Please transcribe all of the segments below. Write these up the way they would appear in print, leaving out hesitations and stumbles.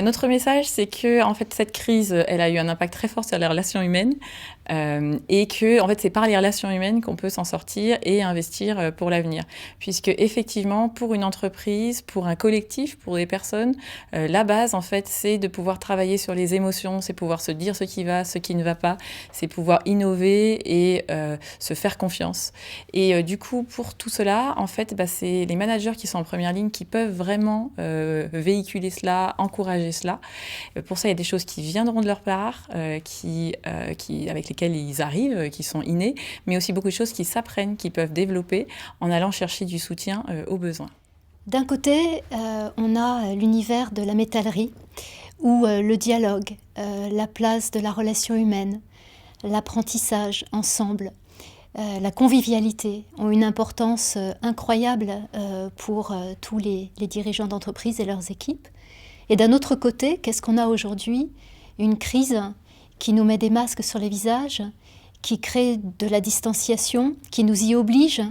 Notre message, c'est que en fait, cette crise, elle a eu un impact très fort sur les relations humaines et que en fait, c'est par les relations humaines qu'on peut s'en sortir et investir pour l'avenir. Puisque effectivement, pour une entreprise, pour un collectif, pour des personnes, la base, en fait, c'est de pouvoir travailler sur les émotions, c'est pouvoir se dire ce qui va, ce qui ne va pas, c'est pouvoir innover et se faire confiance. Et du coup, pour tout cela, en fait, c'est les managers qui sont en première ligne qui peuvent vraiment véhiculer cela, encourager cela. Pour ça, il y a des choses qui viendront de leur part, avec lesquelles ils arrivent, qui sont innées, mais aussi beaucoup de choses qui s'apprennent, qui peuvent développer en allant chercher du soutien aux besoins. D'un côté, on a l'univers de la métallerie, où le dialogue, la place de la relation humaine, l'apprentissage ensemble, la convivialité ont une importance incroyable pour tous les dirigeants d'entreprise et leurs équipes. Et d'un autre côté, qu'est-ce qu'on a aujourd'hui? Une crise qui nous met des masques sur les visages, qui crée de la distanciation, qui nous y oblige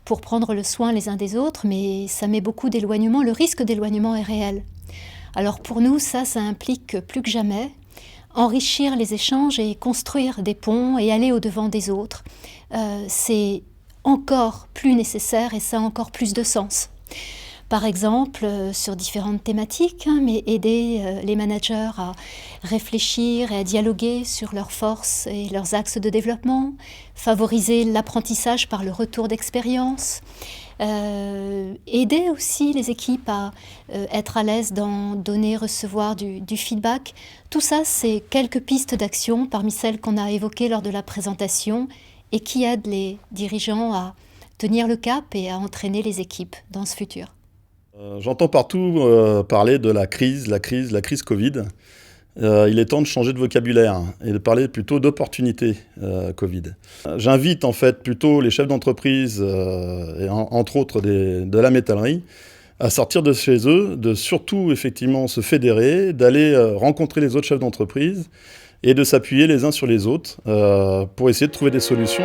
pour prendre le soin les uns des autres, mais ça met beaucoup d'éloignement. Le risque d'éloignement est réel. Alors pour nous, ça implique plus que jamais enrichir les échanges et construire des ponts et aller au-devant des autres. C'est encore plus nécessaire et ça a encore plus de sens. Par exemple, sur différentes thématiques, mais aider les managers à réfléchir et à dialoguer sur leurs forces et leurs axes de développement, favoriser l'apprentissage par le retour d'expérience, aider aussi les équipes à être à l'aise dans donner, recevoir du feedback. Tout ça, c'est quelques pistes d'action parmi celles qu'on a évoquées lors de la présentation et qui aident les dirigeants à tenir le cap et à entraîner les équipes dans ce futur. J'entends partout parler de la crise Covid. Il est temps de changer de vocabulaire et de parler plutôt d'opportunités Covid. J'invite en fait plutôt les chefs d'entreprise, et entre autres de la métallerie, à sortir de chez eux, de surtout effectivement se fédérer, d'aller rencontrer les autres chefs d'entreprise et de s'appuyer les uns sur les autres pour essayer de trouver des solutions.